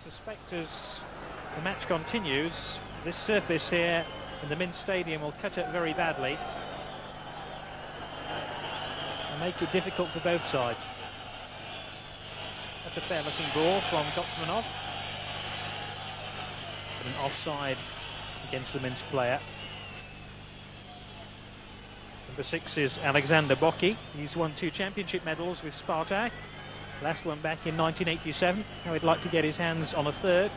suspect as the match continues, this surface here in the Minsk Stadium will cut it very badly and make it difficult for both sides. That's a fair-looking ball from Gotsmanov, but an offside against the Minsk player. Number 6 is Alexander Boki. He's won 2 championship medals with Spartak. Last one back in 1987. Now he'd like to get his hands on a third.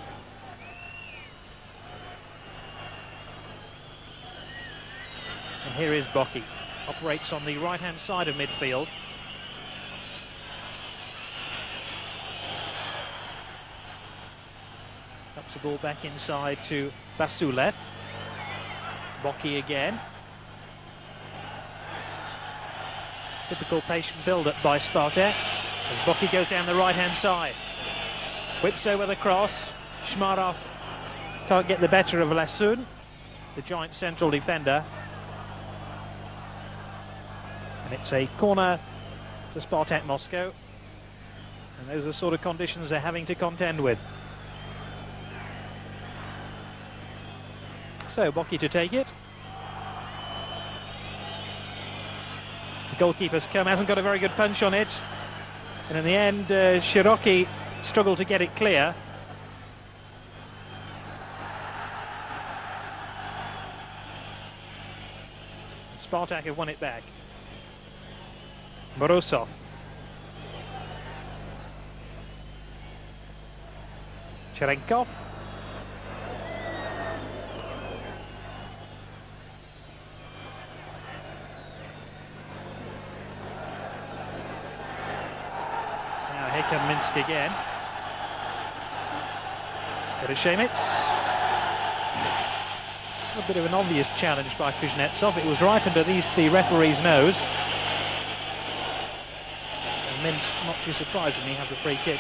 And here is Boki. Operates on the right-hand side of midfield. Ups the ball back inside to Basulev. Boki again. Typical patient build-up by Spartak. As Boki goes down the right-hand side. Whips over the cross. Shmarov can't get the better of Lasun, the giant central defender. And it's a corner to Spartak Moscow. And those are the sort of conditions they're having to contend with. So Boki to take it. The goalkeeper's come, hasn't got a very good punch on it. And in the end, Shiroki struggled to get it clear. Spartak have won it back. Morozov. Cherenkov. Here come Minsk again. Gerashemets. A bit of an obvious challenge by Kuznetsov. It was right under the referee's nose. And Minsk, not too surprisingly, have the free kick.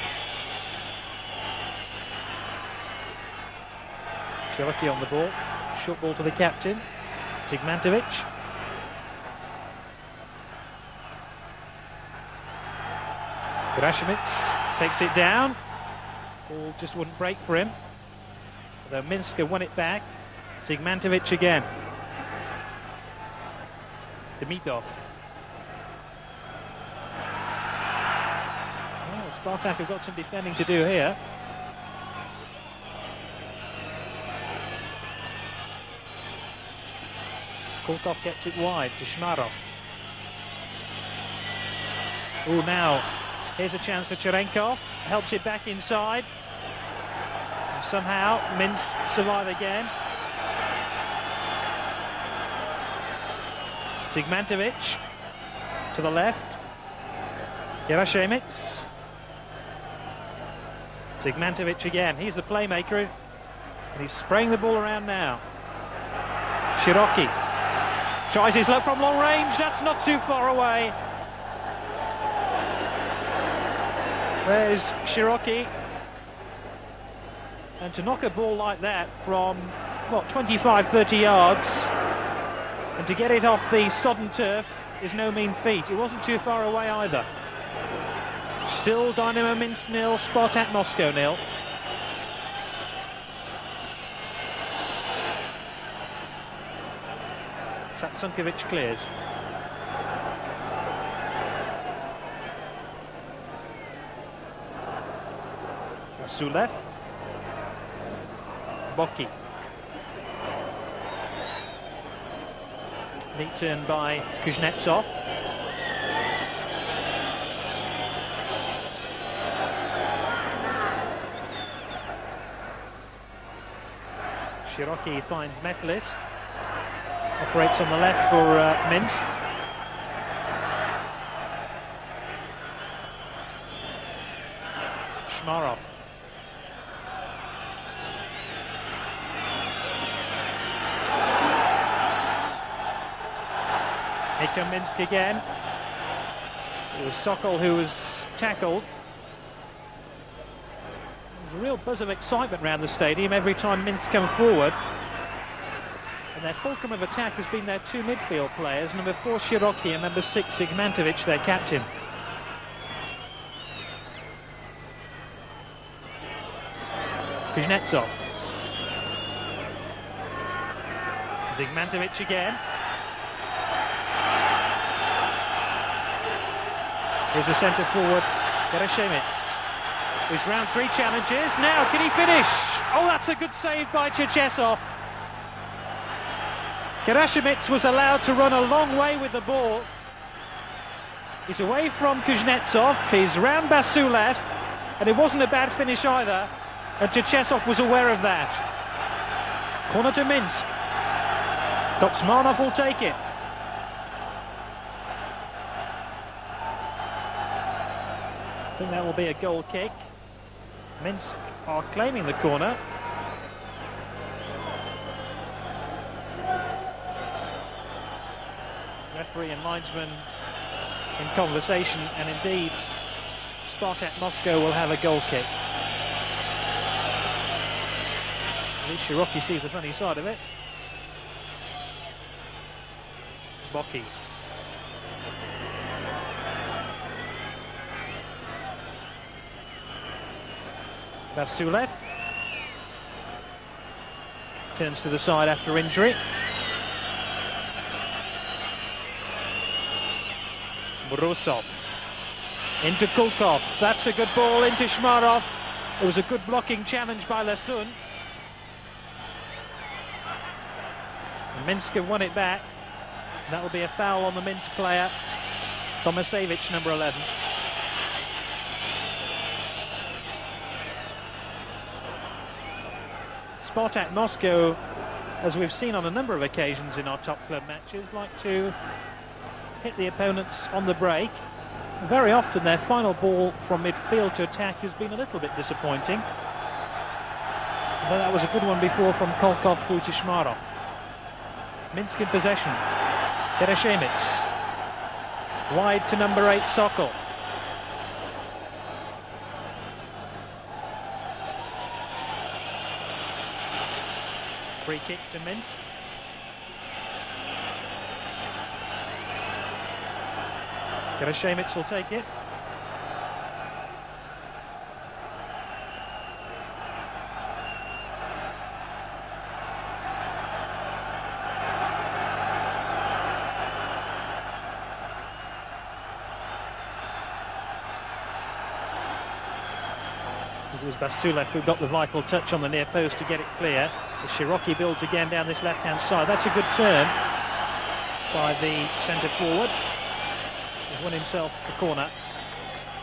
Shiroki on the ball. Short ball to the captain, Zigmantovic. Gerashemets takes it down. Ball just wouldn't break for him. Although Minsk won it back. Zigmantovic again. Demitov. Well, Spartak have got some defending to do here. Kolkov gets it wide to Shmarov. Oh, now here's a chance for Cherenkov. Helps it back inside. And somehow Minsk survive again. Zigmantovic to the left. Gerashemets. Zigmantovic again. He's the playmaker. And he's spraying the ball around now. Shiroki tries his luck from long range. That's not too far away. There's Shiroki. And to knock a ball like that from, what, 25, 30 yards, and to get it off the sodden turf is no mean feat. It wasn't too far away either. Still Dynamo Minsk 0, Spartak Moscow 0. Satsunkovic clears. Sulev. Boki. Neat turn by Kuznetsov. Shiroki finds Metlist. Operates on the left for Minsk. Shmarov. Here come Minsk again. It was Sokol who was tackled. There's a real buzz of excitement around the stadium every time Minsk come forward. And their fulcrum of attack has been their 2 midfield players, number 4 Shiroki and number 6 Zigmantovic, their captain. Kuznetsov. Zigmantovic again. Here's the centre forward, Gerashevich. His round 3 challenges. Now, can he finish? Oh, that's a good save by ČSSSR. Gerashevich was allowed to run a long way with the ball. He's away from Kuznetsov. He's round Basulev. And it wasn't a bad finish either. And ČSSSR was aware of that. Corner to Minsk. Dotsmanov will take it. I think that will be a goal kick. Minsk are claiming the corner. Referee and linesman in conversation, and indeed Spartak Moscow will have a goal kick. At least Shiroki sees the funny side of it. Boki. Basulev turns to the side after injury. Brusov into Kulkov. That's a good ball into Shmarov. It was a good blocking challenge by Lasun. Minsk have won it back. That will be a foul on the Minsk player, Tomasevich, number 11. Spartak Moscow, as we've seen on a number of occasions in our top club matches, like to hit the opponents on the break. Very often their final ball from midfield to attack has been a little bit disappointing. But that was a good one before from Kolkov through to Shmarov. Minsk in possession. Gerashevich. Wide to number 8, Sokol. Free kick to Minsk. Gerashevich will take it. It was Basulev who got the vital touch on the near post to get it clear. As Shiroki builds again down this left-hand side. That's a good turn by the centre forward. He's won himself the corner.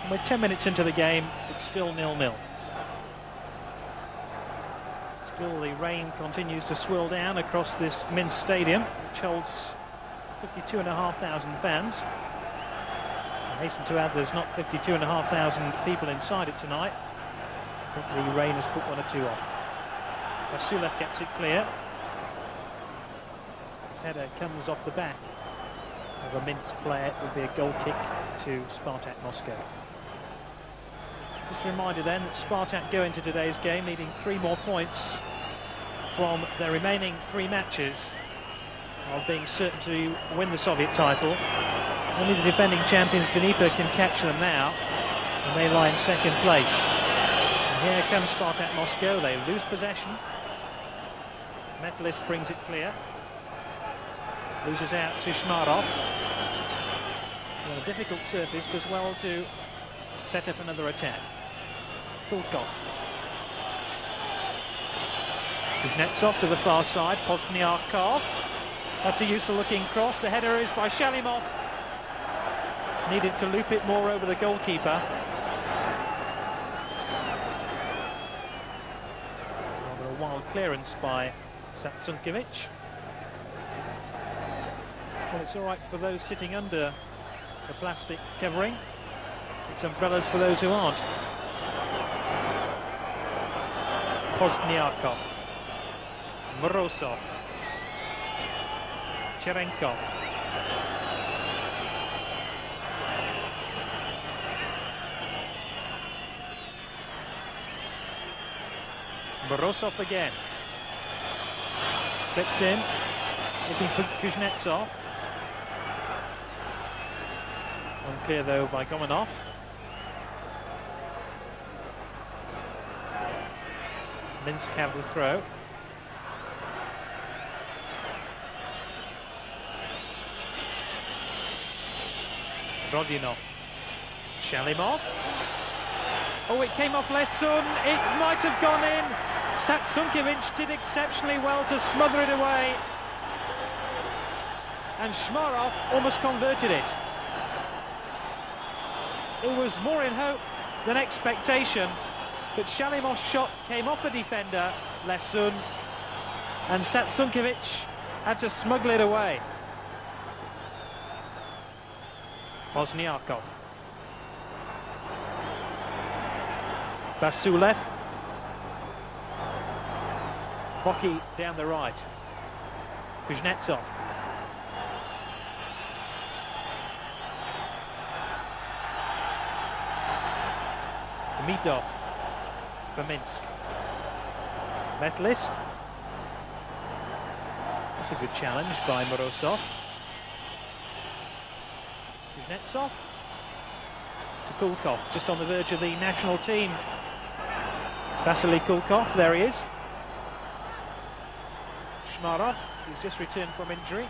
And with 10 minutes into the game, it's still 0-0. Still the rain continues to swirl down across this Minsk stadium, which holds 52,500 fans. I hasten to add there's not 52,500 people inside it tonight. I think the rain has put one or two off. Basulev gets it clear. His header comes off the back of a Minsk player. It will be a goal kick to Spartak Moscow. Just a reminder then that Spartak go into today's game needing 3 more points from their remaining 3 matches of being certain to win the Soviet title. Only the defending champions Dnipro can catch them now, and they lie in second place. And here comes Spartak Moscow. They lose possession. Metalist brings it clear. Loses out to Shmarov. On a difficult surface, does well to set up another attack. Kulkov. Kuznetsov to the far side. Pozniakov. That's a useful looking cross. The header is by Shalimov. Needed to loop it more over the goalkeeper. Rather a wild clearance by Satsunkevich. Well, it's all right for those sitting under the plastic covering. It's umbrellas for those who aren't. Pozniakov. Morozov. Cherenkov. Morozov again. Flipped in. Looking for Kuznetsov. Unclear though by Gomanov. Minsk have the throw. Rodionov. Shalimov. Oh, it came off Lesun. It might have gone in. Satsunkiewicz did exceptionally well to smother it away. And Shmarov almost converted it. It was more in hope than expectation, but Shalimov's shot came off a defender, Lesun, and Satsunkiewicz had to smuggle it away. Wozniakov. Basulev. Boki down the right. Kuznetsov. Demidov for Minsk. Metlist. That's a good challenge by Morozov. Kuznetsov to Kulkov, just on the verge of the national team. Vasily Kulkov, there he is. Shmarov, who's just returned from injury,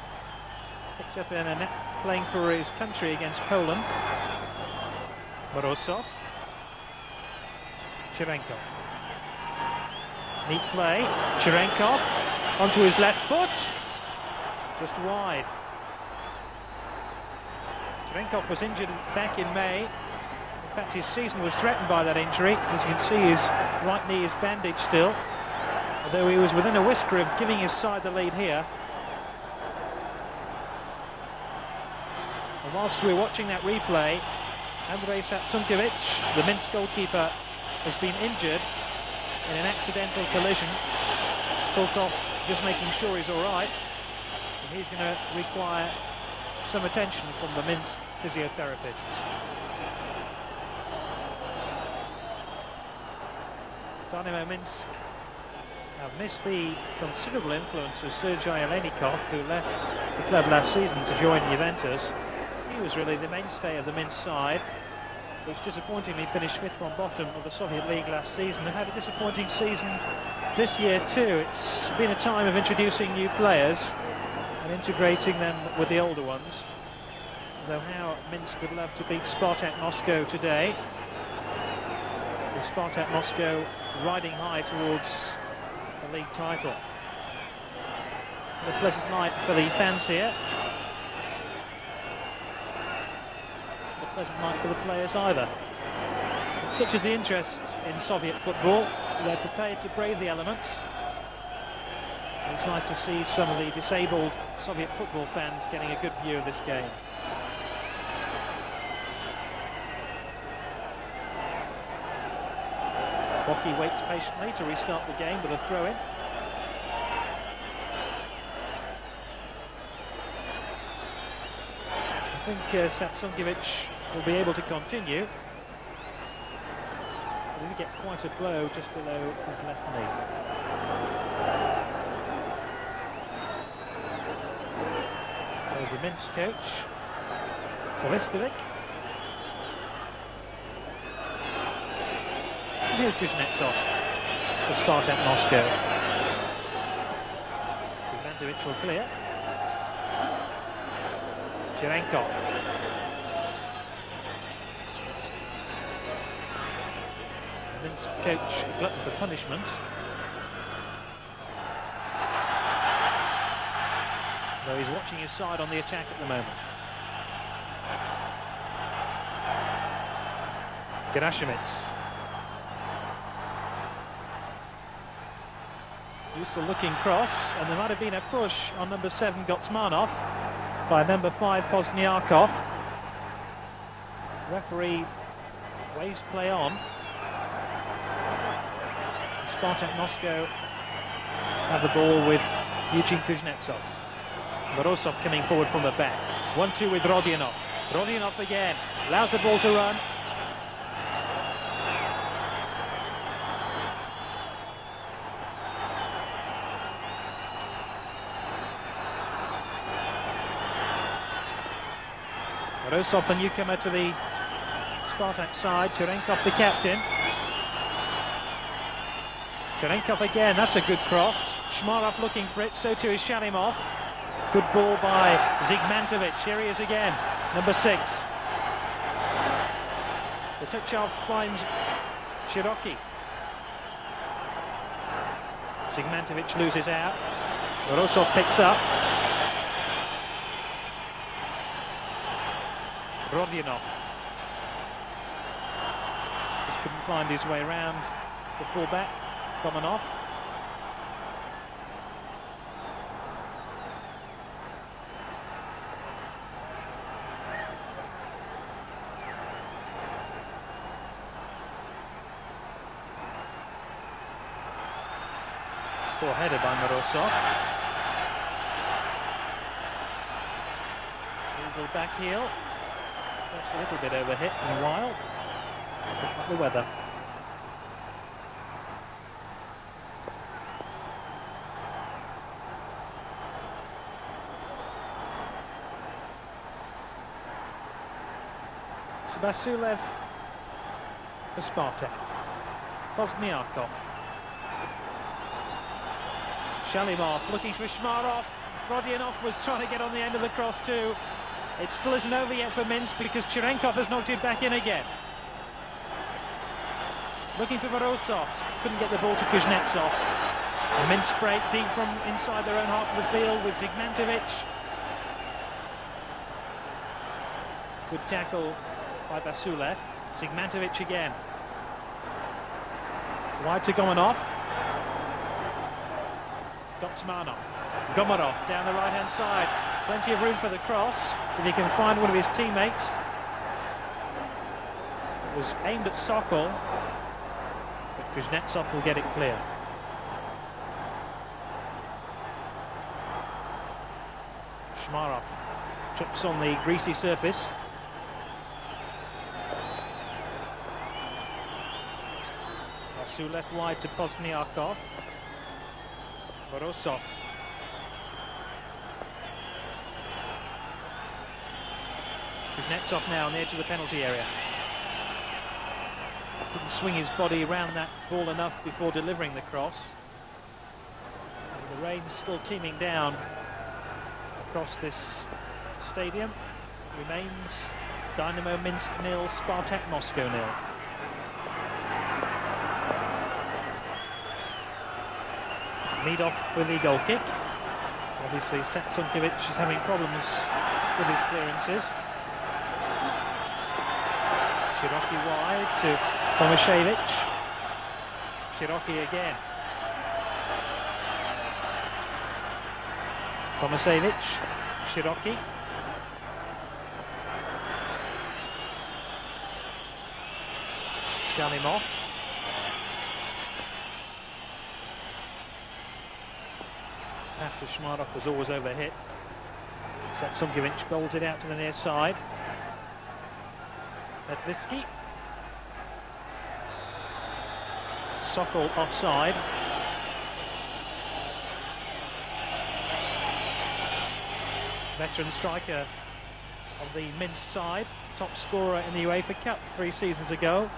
picked up in a net playing for his country against Poland. Morozov. Cherenkov. Neat play. Cherenkov onto his left foot. Just wide. Cherenkov was injured back in May. In fact, his season was threatened by that injury. As you can see, his right knee is bandaged still, although he was within a whisker of giving his side the lead here. And whilst we're watching that replay, Andrei Satsunkiewicz, the Minsk goalkeeper, has been injured in an accidental collision. Kulkov just making sure he's all right, and he's going to require some attention from the Minsk physiotherapists. Dynamo Minsk have missed the considerable influence of Sergei Olenikov, who left the club last season to join Juventus. He was really the mainstay of the Minsk side, which disappointingly finished fifth from bottom of the Soviet League last season and had a disappointing season this year too. It's been a time of introducing new players and integrating them with the older ones. Though how Minsk would love to beat Spartak Moscow today. With Spartak Moscow riding high towards the league title. A pleasant night for the fans here. A pleasant night for the players either. Such is the interest in Soviet football, they're prepared to brave the elements. It's nice to see some of the disabled Soviet football fans getting a good view of this game. Boki waits patiently to restart the game with a throw-in. I think Satsunkiewicz will be able to continue. He did get quite a blow just below his left knee. There's the Minsk coach, Solistovic. And here's Kuznetsov for Spartak Moscow. Ivanovic will clear. Cherenkov. The Minsk coach glutton for punishment. Though he's watching his side on the attack at the moment. Gerashimets. Used to looking cross, and there might have been a push on number 7 Gotsmanov by number 5 Pozniakov. Referee waves play on. Spartak Moscow have the ball with Eugene Kuznetsov. Morozov coming forward from the back. 1-2 with Rodionov. Rodionov again, allows the ball to run. Morozov, the newcomer to the Spartak side. Cherenkov, the captain. Cherenkov again, that's a good cross. Shmarov looking for it, so too is Shalimov. Good ball by Zigmantovic, here he is again, number 6. The touch-off finds Shiroki. Zigmantovic loses out. Morozov picks up. Rodionov just couldn't find his way around the fullback. Komanov. Poor header by Morozov. Eagle back heel. Just a little bit overhit and wild. Like the weather. Basulev for Spartak. Pozniakov. Shalimov looking for Shmarov. Rodionov was trying to get on the end of the cross too. It still isn't over yet for Minsk because Cherenkov has knocked it back in again. Looking for Morozov. Couldn't get the ball to Kuznetsov. And Minsk break deep from inside their own half of the field with Zigmantovic. Good tackle by Basulev. Zigmantovic again. Wide to Gomanov. Gotsmanov. Gomanov down the right-hand side. Plenty of room for the cross, if he can find one of his teammates. It was aimed at Sokol, but Kuznetsov will get it clear. Shmarov trips on the greasy surface. Basulev wide to Pozniakov. Morozov. Kuznetsov now on the edge of the penalty area. Couldn't swing his body around that ball enough before delivering the cross. And the rain's still teeming down across this stadium. Remains Dynamo Minsk 0, Spartak Moscow 0. Lead off with the goal kick. Obviously Satsunkiewicz is having problems with his clearances. Shiroki wide to Tomashevic. Shiroki again. Tomashevic. Shiroki. Shalimov. Pass to Shmarov was always overhit. Satsunkiewicz bowls it out to the near side. Medlisky. Sokol offside. Veteran striker of the Minsk side, top scorer in the UEFA Cup 3 seasons ago,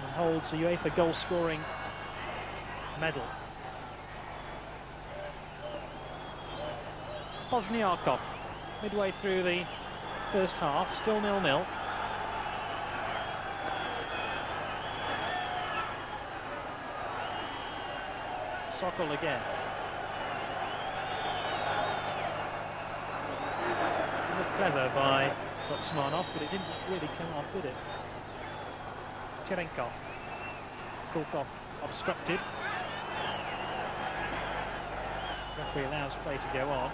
and holds the UEFA goal scoring medal. Pozniakov, midway through the first half, still 0-0. Sokol again. Looked clever by Gotsmanov, but it didn't really come off, did it? Cherenkov. Kulkov obstructed. Referee allows play to go on.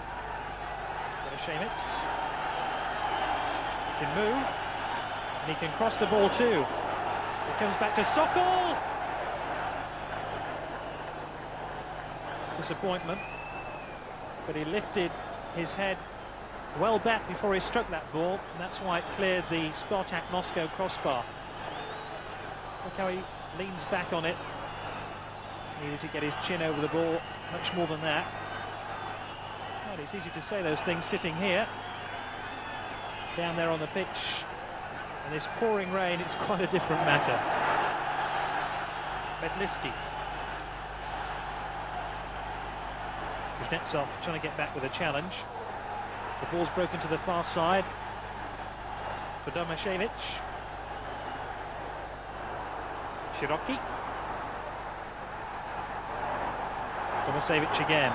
Shemitz. He can move, and he can cross the ball too. It comes back to Sokol. Disappointment, but he lifted his head well back before he struck that ball, and that's why it cleared the Spartak Moscow crossbar. Look how he leans back on it. Needed to get his chin over the ball, much more than that. Well, it's easy to say those things sitting here. Down there on the pitch, in this pouring rain, it's quite a different matter. Medlisky. Kuznetsov trying to get back with a challenge. The ball's broken to the far side for Tomasevich. Shiroki. Tomasevich again.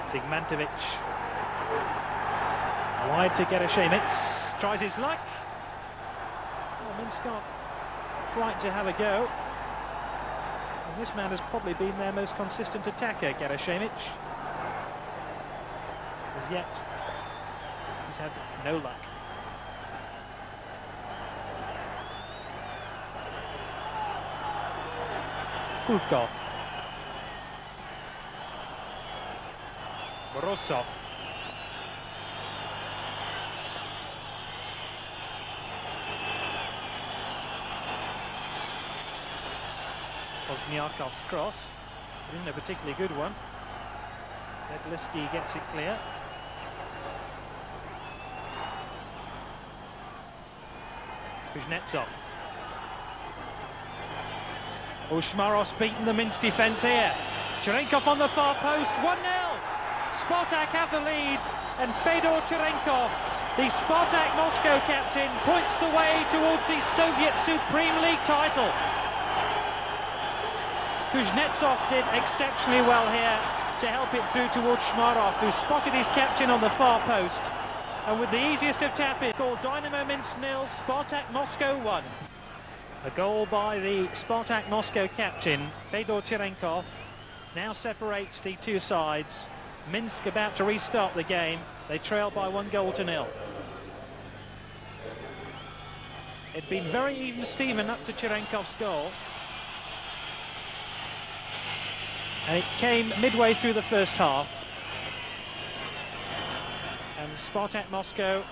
Zigmantovic. Wide to Gerashemets. Tries his luck. Well, Minsk got frightened to have a go. And this man has probably been their most consistent attacker, Gerashemets. As yet, he's had no luck. Kulkov. Morozov. Wozniakov's cross. It isn't a particularly good one. Vedliski gets it clear. Kuznetsov. Ushmarov's beaten the Minsk defence here. Cherenkov on the far post, 1-0. Spartak have the lead, and Fedor Cherenkov, the Spartak Moscow captain, points the way towards the Soviet Supreme League title. Kuznetsov did exceptionally well here to help it through towards Shmarov, who spotted his captain on the far post, and with the easiest of tap-ins, called Dynamo Minsk 0, Spartak Moscow 1. A goal by the Spartak Moscow captain, Fedor Cherenkov, now separates the two sides. Minsk about to restart the game. They trail by 1-0. It'd been very even Steven up to Cherenkov's goal. And it came midway through the first half. And Spartak Moscow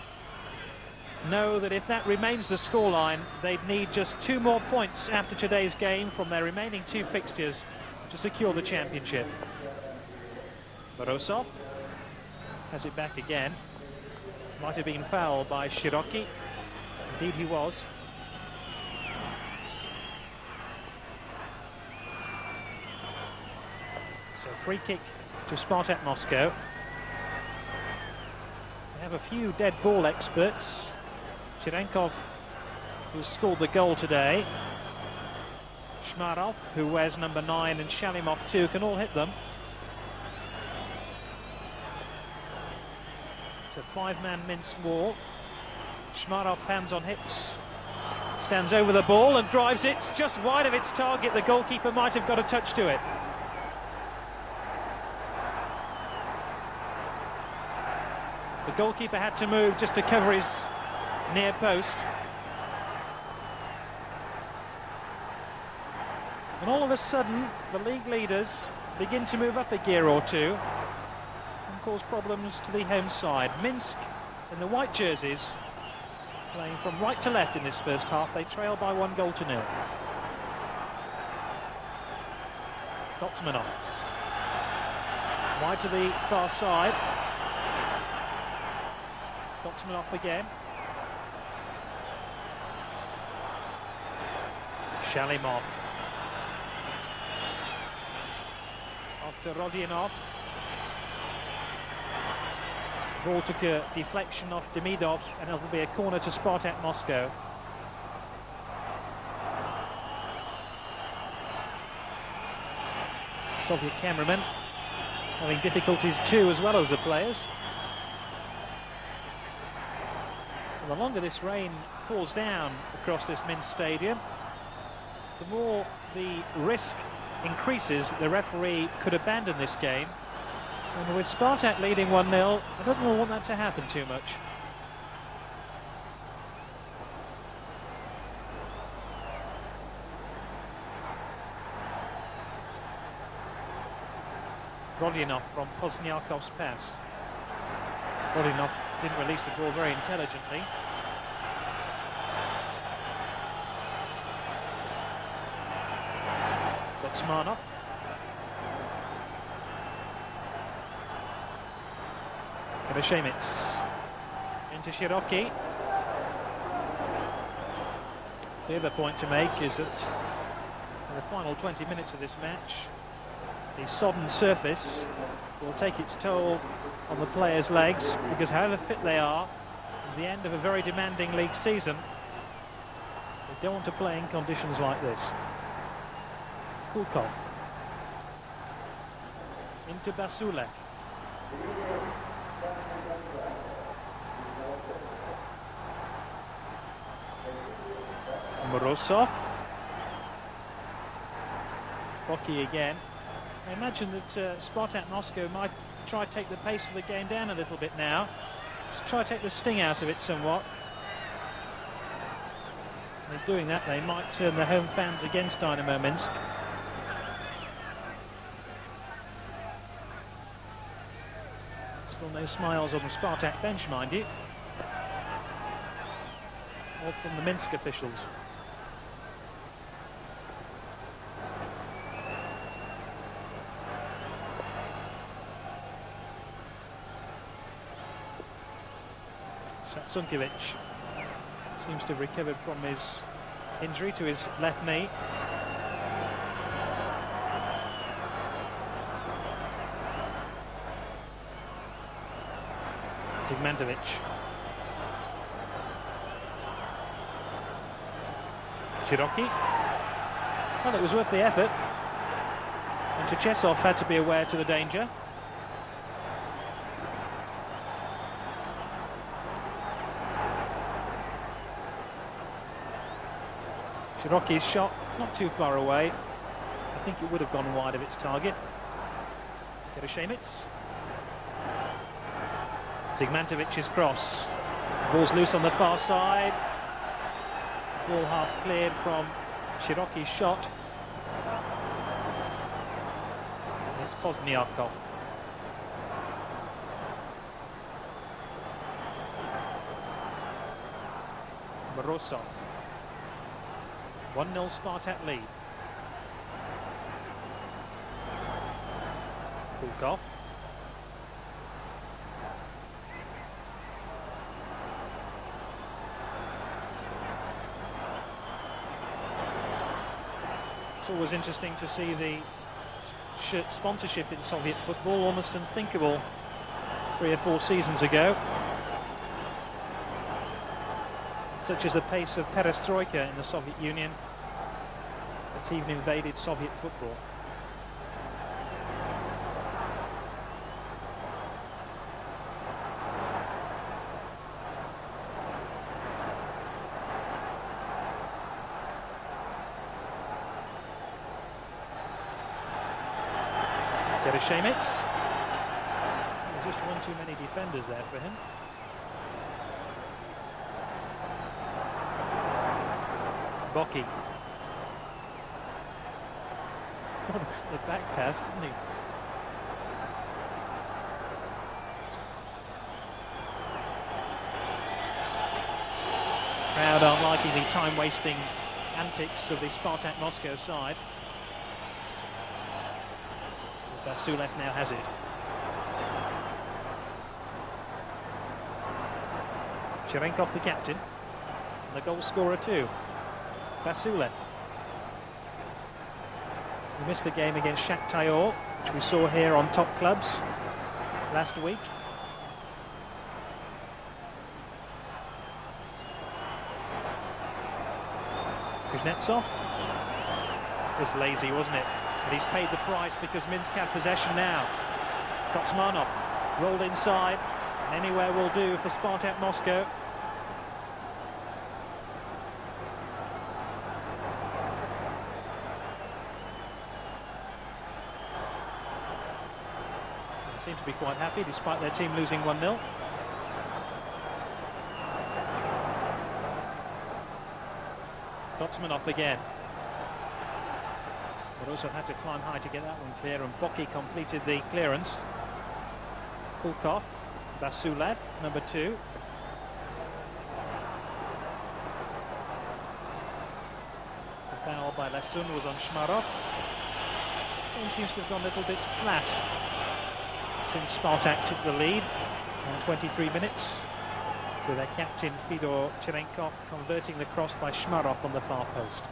know that if that remains the scoreline, they'd need just 2 more points after today's game from their remaining 2 fixtures to secure the championship. Morozov has it back again. Might have been fouled by Shiroki. Indeed he was. So free kick to Spartak Moscow. They have a few dead ball experts. Cherenkov, who scored the goal today. Shmarov, who wears number 9, and Shalimov too, can all hit them. It's a 5-man Minsk wall. Shmarov, hands on hips, stands over the ball and drives it just wide of its target. The goalkeeper might have got a touch to it. The goalkeeper had to move just to cover his near post. And all of a sudden, the league leaders begin to move up a gear or two and cause problems to the home side. Minsk, in the white jerseys, playing from right to left in this first half. They trail by 1-0. Gotsmanov. Wide to the far side. Gotsmanov again. Shalimov. Off to Rodionov. Ball took a deflection off Demidov, and it'll be a corner to Spartak Moscow. Soviet cameramen having difficulties too, as well as the players. The longer this rain falls down across this Minsk stadium, the more the risk increases that the referee could abandon this game. And with Spartak leading 1-0, I don't want that to happen too much. Rodionov from Pozniakov's pass. Rodionov didn't release the ball very intelligently. Gotsmanov. Gerashemets into Shiroki. The other point to make is that in the final 20 minutes of this match, The sodden surface will take its toll on the players' legs, because however fit they are, at the end of a very demanding league season, they don't want to play in conditions like this. Kulkov. Into Basulek. Morozov. Boki again. I imagine that Spartak Moscow might try to take the pace of the game down a little bit now. Just try to take the sting out of it somewhat. By doing that, they might turn the home fans against Dynamo Minsk. Still no smiles on the Spartak bench, mind you. All from the Minsk officials. Satsunkiewicz seems to have recovered from his injury to his left knee. Zigmantovic. Cherokee. Well, it was worth the effort. And Cherchesov had to be aware to the danger. Cherokee's shot not too far away. I think it would have gone wide of its target. Gerashemitz. Zigmantovic's cross. Ball's loose on the far side. Ball half cleared from Cherokee's shot. It's Pozniakov. Morozov. 1-0 Spartak lead. Kulkov. It's always interesting to see the shirt sponsorship in Soviet football, almost unthinkable 3 or 4 seasons ago. Such as the pace of perestroika in the Soviet Union. It's even invaded Soviet football. Gerashemitz. There's just one too many defenders there for him. Boki. The back pass, didn't he? Crowd aren't liking the time-wasting antics of the Spartak Moscow side. Basulek now has it. Cherenkov, the captain, and the goal scorer too. Basulek. We missed the game against Shakhtar, which we saw here on Top Clubs last week. Kuznetsov. It was lazy, wasn't it? But he's paid the price because Minsk have possession now. Kotsmanov rolled inside, and anywhere will do for Spartak Moscow. Seem to be quite happy despite their team losing 1-0. Kotsmanov again. But also had to climb high to get that one clear, and Boki completed the clearance. Kulkov, Basulek, number 2. The foul by Lesun was on Shmarov. Game seems to have gone a little bit flat since Spartak took the lead in 23 minutes, with their captain Fedor Cherenkov converting the cross by Shmarov on the far post.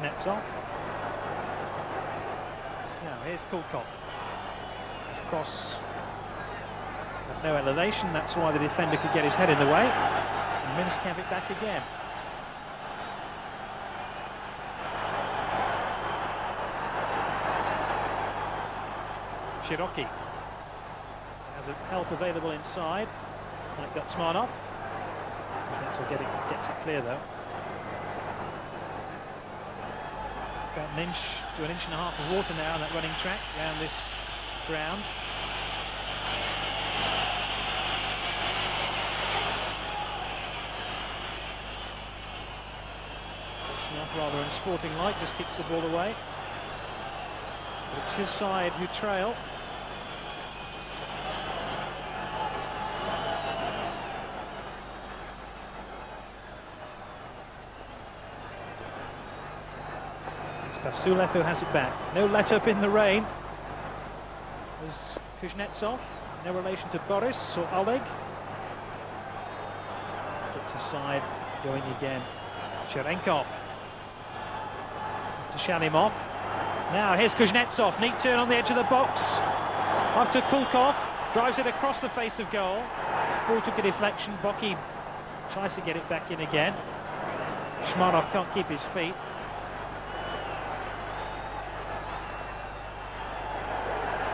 Kuznetsov. Now here's Kulkov. His cross at no elevation, that's why the defender could get his head in the way. And Minsk have it back again. Shiroki has help available inside, like Gutsmanov. Kuznetsov gets it clear though. It's about an inch to an inch and a half of water now on that running track around this ground. Gutsmanov, rather unsporting-like, just kicks the ball away. But it's his side who trail. Basulev who has it back. No let-up in the rain. There's Kuznetsov, no relation to Boris or Oleg. Gets aside, going again. Cherenkov. To Shalimov. Now here's Kuznetsov, neat turn on the edge of the box. Up to Kulkov, drives it across the face of goal. Ball took a deflection, Boki tries to get it back in again. Shmarov can't keep his feet.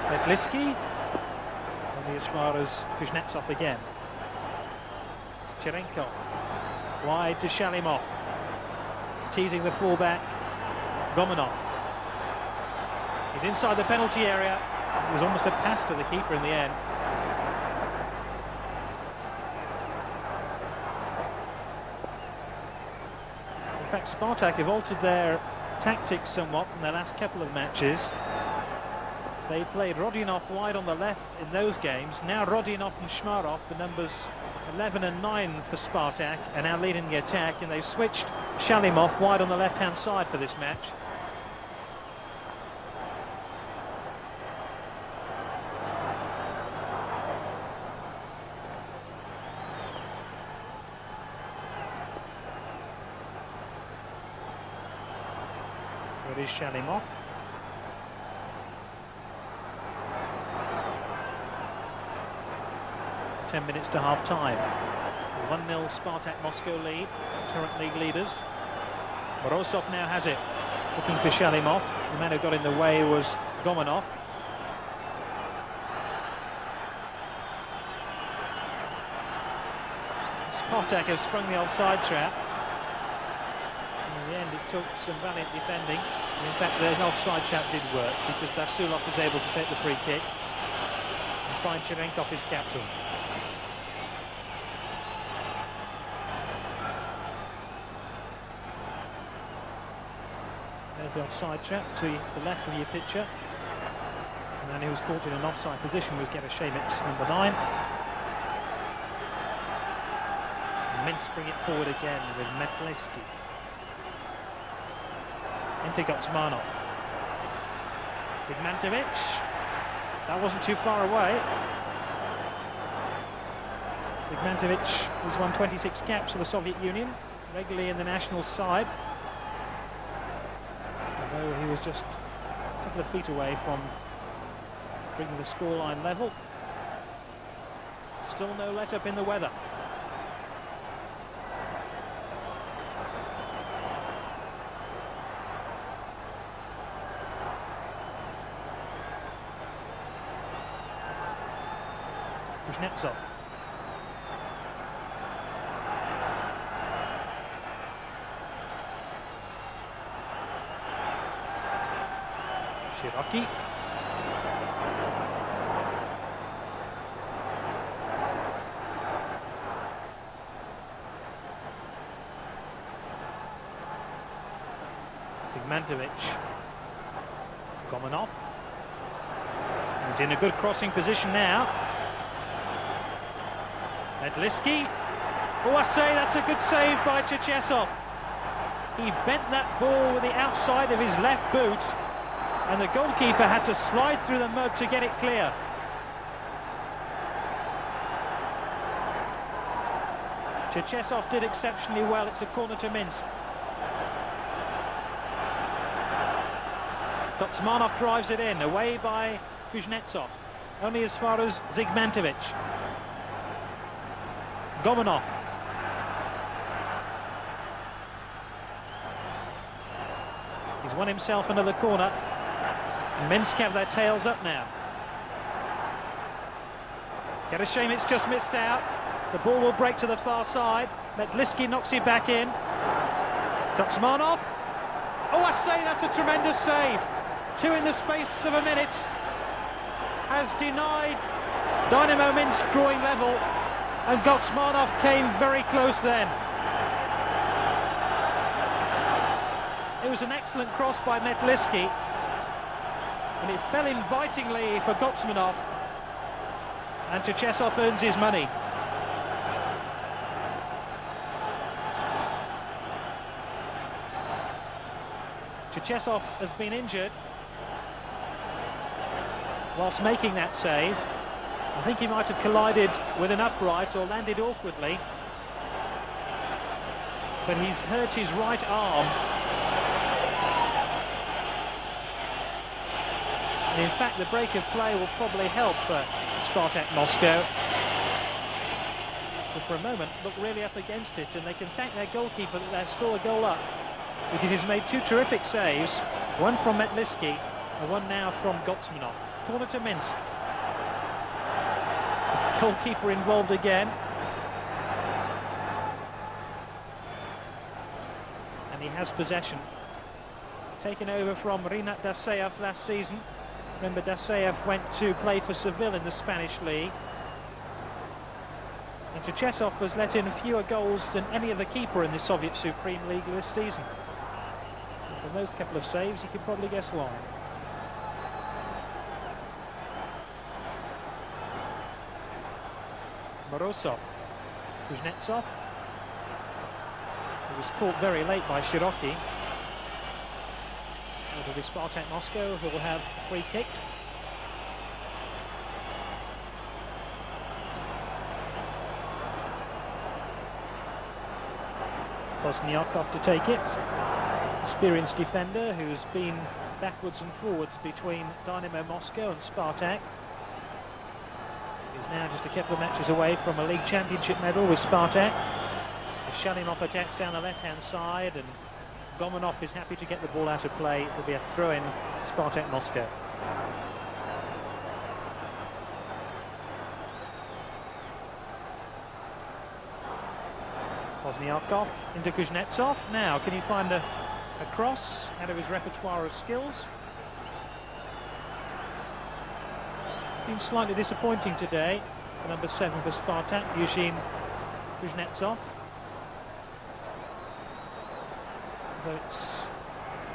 Medliski, only as far as Kuznetsov again. Cherenkov, wide to Shalimov, teasing the fullback, Gomanov. He's inside the penalty area. It was almost a pass to the keeper in the end. In fact, Spartak have altered their tactics somewhat from their last couple of matches. They played Rodionov wide on the left in those games. Now Rodionov and Shmarov, the numbers 11 and 9 for Spartak, are now leading the attack, and they've switched Shalimov wide on the left-hand side for this match. There is Shalimov. Ten minutes to half-time. 1-0 Spartak Moscow lead, current league leaders. Morozov now has it, looking for Shalimov. The man who got in the way was Gomanov. Spartak has sprung the offside trap. And in the end it took some valiant defending. And in fact the offside trap did work, because Basulov was able to take the free kick and find Cherenkov his captain. There's the offside trap to the left of your picture. And then he was caught in an offside position was Gerashevitz, number 9. And Minsk bring it forward again with Medliski. Into Gutsmanov. Zigmantovic. That wasn't too far away. Zigmantovic has won 26 caps for the Soviet Union, regularly in the national side. Although he was just a couple of feet away from bringing the scoreline level. Still no let-up in the weather. Kuznetsov. Shiroki. Zigmantovic. Gomanov. He's in a good crossing position now. Medliski. Oh, I say that's a good save by ČSSSR. He bent that ball with the outside of his left boot, and the goalkeeper had to slide through the mud to get it clear. ČSSSR did exceptionally well. It's a corner to Minsk. Gotsmanov drives it in, away by Kuznetsov, only as far as Zigmantovic. Gomanov. He's won himself another corner. Minsk have their tails up now. Get a shame it's just missed out. The ball will break to the far side. Metliski knocks it back in. Gotsmanov. Oh, I say that's a tremendous save. Two in the space of a minute has denied Dynamo Minsk drawing level, and Gotsmanov came very close then. It was an excellent cross by Metliski, and it fell invitingly for Gotsmanov, and Cherchesov earns his money. Cherchesov has been injured whilst making that save. I think he might have collided with an upright or landed awkwardly, but he's hurt his right arm. And in fact, the break of play will probably help Spartak Moscow, but for a moment look really up against it, and they can thank their goalkeeper that they're still a goal up, because he's made two terrific saves, one from Metliski and one now from Gotsmanov. Corner to Minsk. Goalkeeper involved again. And he has possession. Taken over from Rinat Daseyev last season. Remember, Daseyev went to play for Seville in the Spanish league. And Cherchesov has let in fewer goals than any other keeper in the Soviet Supreme League this season. And from those couple of saves, you can probably guess why. Morozov, Kuznetsov, who was caught very late by Shiroki. It'll be Spartak Moscow who will have a free kick. Pozniakov to take it. Experienced defender who's been backwards and forwards between Dynamo Moscow and Spartak. He's now just a couple of matches away from a league championship medal with Spartak. Shalimov attacks down the left-hand side, and Gomanov is happy to get the ball out of play. It will be a throw-in to Spartak Moscow. Pozniakov into Kuznetsov. Now, can he find a cross out of his repertoire of skills? Been slightly disappointing today. Number 7 for Spartak, Yushin Kuznetsov. Although it's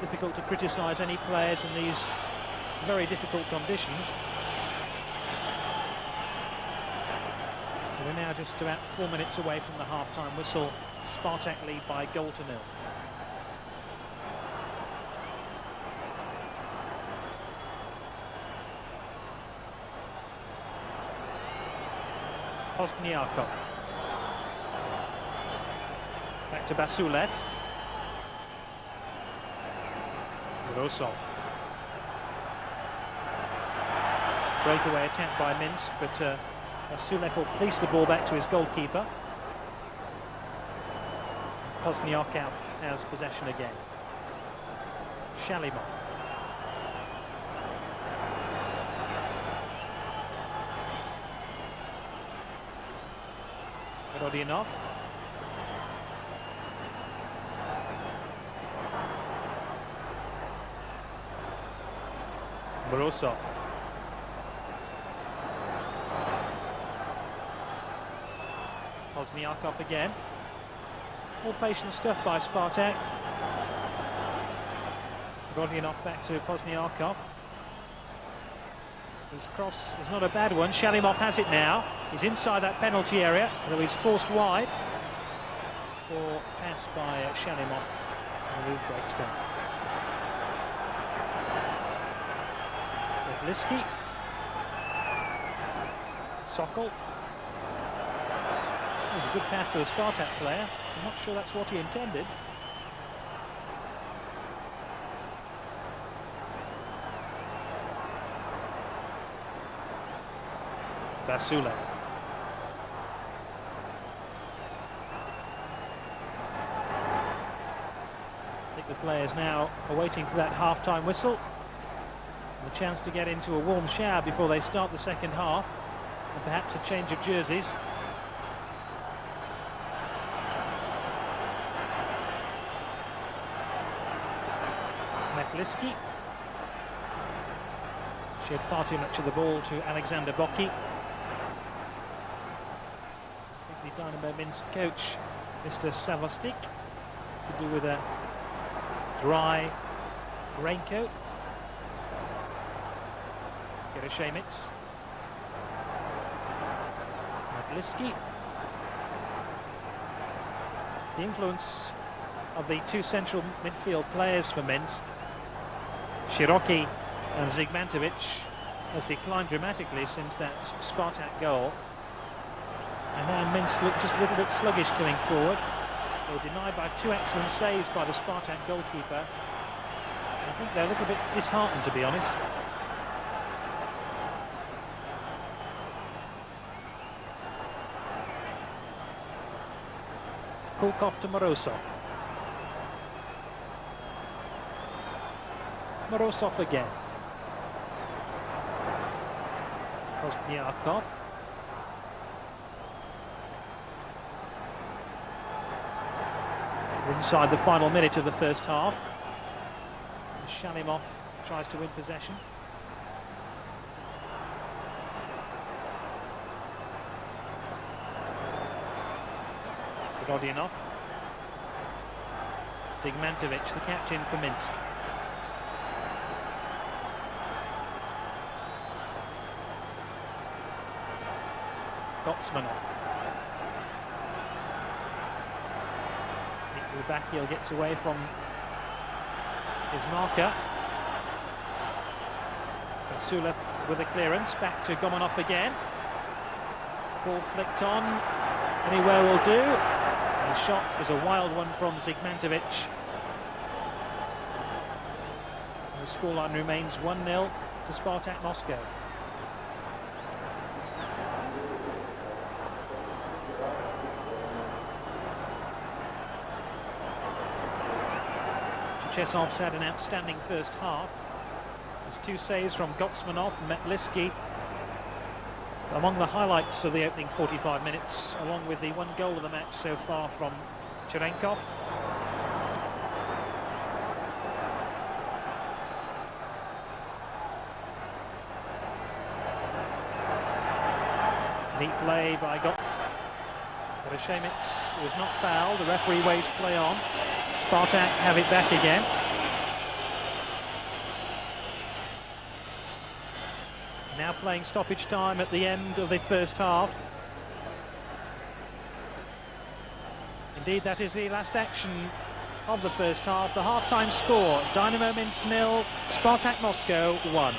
difficult to criticise any players in these very difficult conditions. We're now just about 4 minutes away from the half-time whistle. Spartak lead by 1-0. Pozniakov. Back to Basulev. Morozov. Breakaway attack by Minsk, but Basulev will police the ball back to his goalkeeper. Pozniakov has possession again. Shalimov. Rodionov. Morozov. Pozniakov again. All patient stuff by Spartak. Rodionov back to Pozniakov. His cross is not a bad one. Shalimov has it now. He's inside that penalty area, though he's forced wide. Or pass by Shalimov, and the move breaks down. Liski. Sokol. It was a good pass to the Spartak player. I'm not sure that's what he intended. Basule. I think the players now are waiting for that half-time whistle. The chance to get into a warm shower before they start the second half. And perhaps a change of jerseys. Metliski. Shared far too much of the ball to Alexander Boki. I think the Dynamo Minsk coach, Mr. Savostik, could do with a dry raincoat. Gerashemitz. Metliski. The influence of the two central midfield players for Minsk, Shiroki and Zigmantovic, has declined dramatically since that Spartak goal. And now Minsk look just a little bit sluggish coming forward. They were denied by two excellent saves by the Spartak goalkeeper. I think they're a little bit disheartened, to be honest. Kulkov to Morozov. Morozov again. Kostniakov. Inside the final minute of the first half. Shalimov tries to win possession. Rodionov. Zigmantovic, the captain for Minsk. Gotsmanov. Nick Rubakiel gets away from his marker. Basule with a clearance, back to Gomanov again. Ball flicked on, anywhere will do. And the shot was a wild one from Zigmantovic. And the scoreline remains 1-0 to Spartak Moscow. Chesov's had an outstanding first half. There's two saves from Gotsmanov and Metliski. Among the highlights of the opening 45 minutes, along with the one goal of the match so far from Cherenkov. Neat play by Gerashemitz was not fouled. The referee waves play on. Spartak have it back again. Now playing stoppage time at the end of the first half. Indeed, that is the last action of the first half. The half-time score, Dynamo Minsk 0, Spartak Moscow 1.